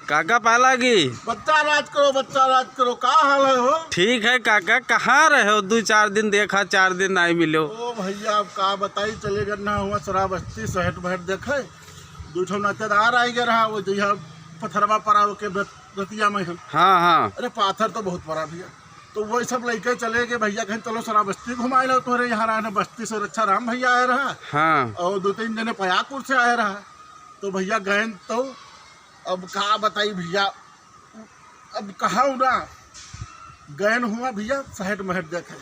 काका पालागी बच्चा राज करो का हाल है हो? ठीक है काका, कहाँ रहे हो? 2-4 दिन देखा, 4 दिन नहीं मिलो। ओ भैया अब का बताई, चले गए ना हुआ शराबस्ती सहट बहट देखे, दूठो नातेदार आई गए रहा वो जहाँ पथरवा पड़ा के रतिया में। हाँ हाँ। अरे पाथर तो बहुत पड़ा भैया, तो वही सब लड़के चले गए भैया, कहीं चलो शराबस्ती घुमाए लो तोरे यहाँ रहा। बस्ती से अच्छा राम भैया आए रहा। हाँ। और 2-3 जने पयागपुर से आए रहा, तो भैया गए। तो अब का बताई भैया, अब कहा ना गैन हुआ भैया सहट महट देखे।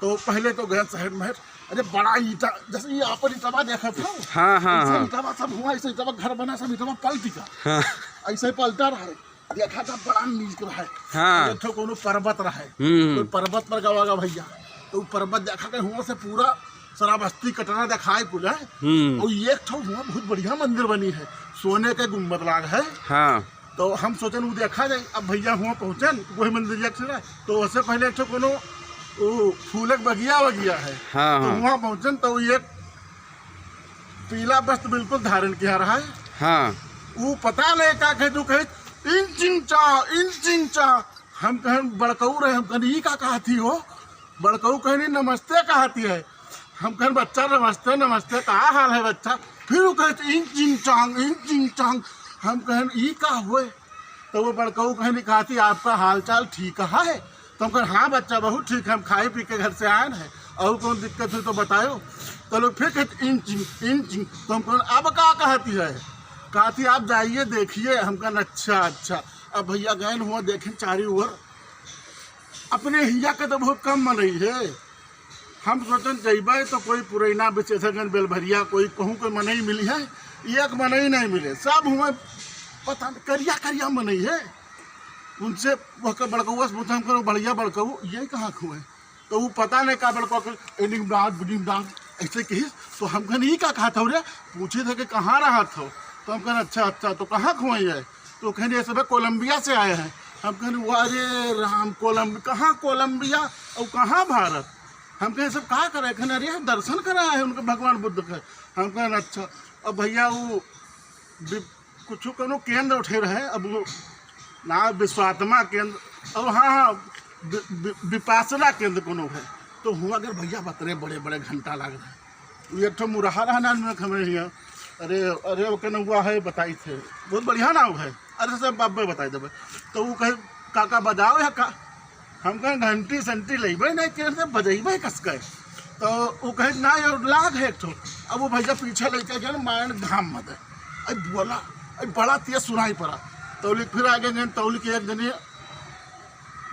तो पहले तो गए सहट महट, अरे बड़ा ईटा जैसे ये आप ईटवा देखा था। हाँ हाँ हाँ। ईटवा सब हुआ, ऐसे ईटवा घर बना, सब ईटवा पलटी का। हाँ। ऐसे पलटा रहा, देखा था बड़ा नीच रहा है। हाँ। तो कोनो पर्वत रहा है, तो पर्वत पर गवागा भैया, तो पर्वत देखा के हुआ से पूरा शराबस्ती कटरा दिखाए कुल है। और ये हुआ बहुत बढ़िया मंदिर बनी है, सोने के गुम्बद लाग है। हाँ। तो हम सोचन वो देखा जाए। अब भैया हुआ पहुँचन वही मंदिर से, तो उससे पहले एक कोनो फूलक बगिया है। हाँ। तो वहाँ पहुँचन तो ये पीला वस्त्र बिल्कुल धारण किया रहा है। हाँ। वो पता नहीं क्या कहे, तू कहे इंचिंचा। हम कहें बड़कऊ रहे, हम कहें ई का कहती हो? बड़कऊ कहनी नमस्ते कहती है। हम कहें बच्चा नमस्ते नमस्ते, कहा हाल है बच्चा? फिर वो कहते इंचिंग। हम कहें ई का हुए? तो वो बड़कऊ कहनी कहती आपका हाल चाल ठीक है? तो हम कहें हाँ बच्चा बहुत ठीक है, हम खाए पी के घर से आए हैं, और कौन दिक्कत हुई तो बताओ। तो लोग फिर कहते इंचिंग। तो हम कहें अब क्या कहती है? कहती आप जाइए देखिए। हम कहें अच्छा। अब भैया गए हुआ देखें चारी ओर, अपने हिया के तो बहुत कम मनई है। हम सोचन जइबे तो कोई पुरैना बेचेगन बेलभरिया, कोई कहूँ कोई मनई मिली है, एक मनई नहीं मिले, सब हुआ पता करिया मनई है। उनसे वह बड़कौआ से पूछा, हम करो बढ़िया बड़कऊ ये कहाँ खुए? तो वो पता नहीं का बड़कौ ऐसे कही। तो हम कहने ये क्या कहा था रे? पूछे थे कि कहाँ रहा था? तो हम कहने अच्छा तो कहाँ खुआई है? तो कहने ये सब कोलंबिया से आए हैं। हम कहने वो अरे राम कहाँ कोलंबिया और कहाँ भारत? हम कहें सब कहा करे? कहने अरे दर्शन कराए हैं उनके भगवान बुद्ध के। हम कहने अच्छा। अब भैया वो कुछ कोनो केंद्र उठे रहे, अब वो ना विश्वात्मा केंद्र और हाँ विपासना केंद्र कोनो है। तो हुआ अगर भैया बतरे बड़े घंटा लग रहे, ये तो मुरहा रहना हमें हिया। अरे वो कहना हुआ है बताई थे, बहुत बढ़िया नाव है। अरे सब बाबे बताई देवे। तो वो कहे काका बजाओ या का? हम कहें घंटी संटी लेबे नहीं के बजेबे कस गए। तो वो कहे ना ये लाग है एक ठो। अब वो भैया पीछे लेके गए, मायन घाम मत है बोला, बड़ा तेज सुनाई पड़ा। तौलिक फिर आगे गए, तौलिक एक जने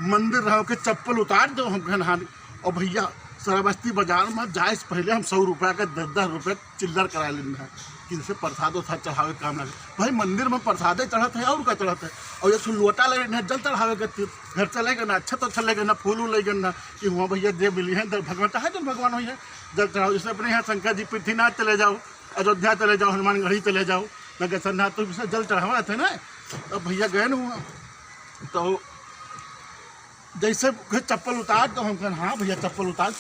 मंदिर रहो के चप्पल उतार दो। हम कहन हाँ। और भैया शराबस्ती बाजार में जाए से पहले हम 100 रुपया का 10 रुपये चिल्लर करा लेना है, किनसे प्रसाद था चढ़ावे काम लगे। भाई मंदिर में प्रसादे चढ़ाते हैं और क्या चढ़ाते हैं। और ये लोटा लगे ना जल चढ़ावे के, घर चलेगा ना अच्छा तो अच्छा लगेगा ना, फूल उल लेगा ना कि वहाँ भैया जे मिली है भगवान चाहे जब भगवान हुई है जल चढ़ाओ। जैसे अपने यहाँ शंकर जी पृथ्वीनाथ चले जाओ, अयोध्या चले जाओ, हनुमानगढ़ी चले जाओ, नगेश्वरनाथ, तो जल चढ़ावा थे ना। अब भैया गए ना हुआ, तो जैसे चप्पल उतार, तो हम कहना हाँ भैया चप्पल उतार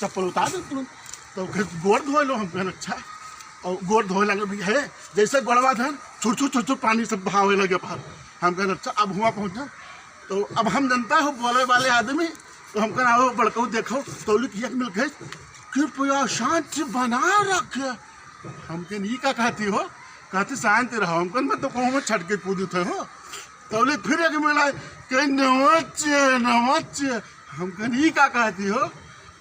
दे तुरंत। तो गोड़ धो लो। हम कहना अच्छा। और गोड़ धोए लगे भैया है, जैसे गोड़वा था छुट पानी से बहावे लगे बाहर। हम कहना अच्छा। अब हुआ पहुँचा, तो अब हम जनता हो बोले वाले आदमी, तो हम कहना आओ बड़कऊ देखो। तो एक मिल गए कृपया शांति बना रखे। हम कहना ये क्या कहती हो? कहती शांति रहो। हम कहना मैं तो कहूँ में छट के कूदी थे हो। तो फिर एक मिला कहीं नमस्ते। हम कहने ये क्या कहती हो?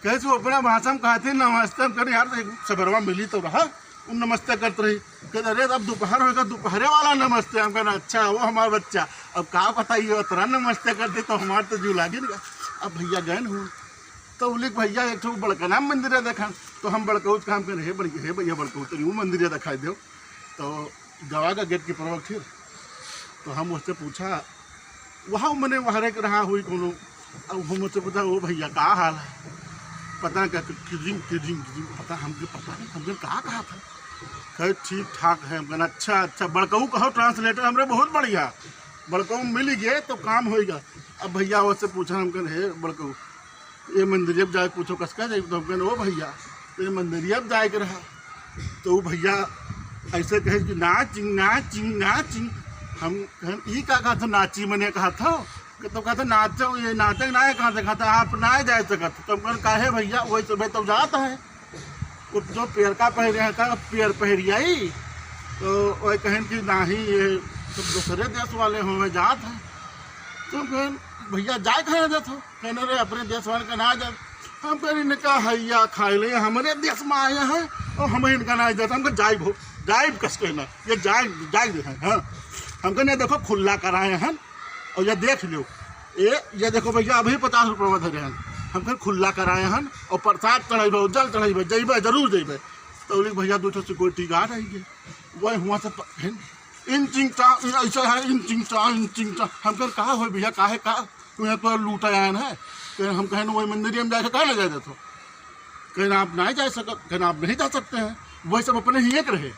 कैसे वो अपना भाषा में कहती नमस्ते। हम कहने यार सबरवा मिली तो रहा, उन नमस्ते करते रही। कहते अरे अब दोपहर होगा, दोपहरे वाला नमस्ते। हम कहना अच्छा वो हमारा बच्चा। अब कहा बताइए उतना नमस्ते करते तो हमारे तो जीव लागे नहीं। अब भैया गए हुए, तो बोले भैया एक बड़का नाम मंदिर है देखा। तो हम बड़कऊ काम कर हे भैया बड़कऊ तो यूँ मंदिर दिखाई दो। तो गवा का गेट की प्रवक थी। तो हम उससे पूछा वहाँ मैंने वहाँ रहा हुई कोनो। अब हम मुझसे पूछा वो भैया का हाल है? पता क्या किजिंग पता हमको पता नहीं, हमने कहा था। कहे ठीक ठाक है। हम कहना अच्छा बड़कऊ कहो ट्रांसलेटर हमारे बहुत बढ़िया, बड़कऊ मिल गए तो काम होगा। अब भैया उससे पूछा, हम कहने हे बड़कऊ ये मंदिर अब जाए पूछो कसका जाए। तो हम कहने वो भैया तो ये मंदिर अब जाए के रहा। तो वो भैया ऐसे कहे कि नाचिंग। हम ई का कहा था नाची मैंने कहा था कि तो कहते नाचो ये नाचे ना कहाँ से खाता आप ना जा सकत तो हम काहे भैया वही सुबह तो जाता है वो जो पेड़ का पहरे है का पेड़ पहरियाई तो वही कहें कि ना ही ये सब दूसरे देश वाले हमें जात हैं तो कहें भैया जाए कहे देते हो कहने रे अपने देश वाले का ना जाए हम कहें इनका हैया खाए ले हमारे देश में आए हैं और हमें इनका ना जाता हमको जाइब हो जाइब कस कहना ये जाइब है हाँ हम कहने देखो खुला कराए हैं और ये देख लो ये देखो भैया अभी 50 रुपये में धरे हैं हम फिर खुला कराए हैं और प्रसाद चढ़ेबे जल चढ़ेबे जेबे जरूर जेबे तो बोले भैया 2 सिक्योरिटी गार्ड है वही हुआ से इंचिंग ऐसा है इंचिंग हम कहें कहा हो भैया काहे का तुम्हें तो लूटा आए हैं कहें हम कहें वही मंदिर में जाकर कहा ले जाए तो कहें आप नहीं जा सकते कहें आप नहीं जा सकते हैं वही सब अपने ही एक रहे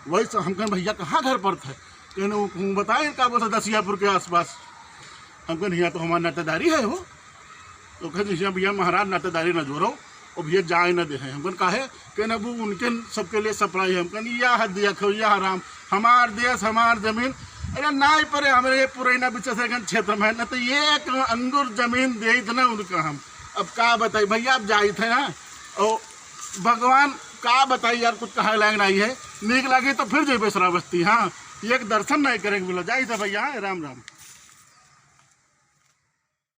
वही सब हम कहें भैया कहाँ घर पर थे कहने बताए क्या बोलते दसियापुर के आसपास हम कहें यहाँ तो हमारा नातेदारी है वो तो कहते यहाँ भैया महाराज नातेदारी न जोड़ो और भैया जाए न दे हैं हम कहे कहने वो उनके सबके लिए सप्लाई है हम कहने यह हद दिया खो यह हराम हमार देश हमार जमीन अरे ना ही पड़े हमारे पुरैना बिचन क्षेत्र में न तो ये एक अंगूर जमीन दे ना उनका हम अब क्या बताइए भैया आप जाए थे ना और भगवान का बताइए यार कुछ कहा लायक नहीं है नीक लगी तो फिर जेबे श्रावस्ती हाँ एक दर्शन नहीं करेंगे बोला जाए भैया राम राम।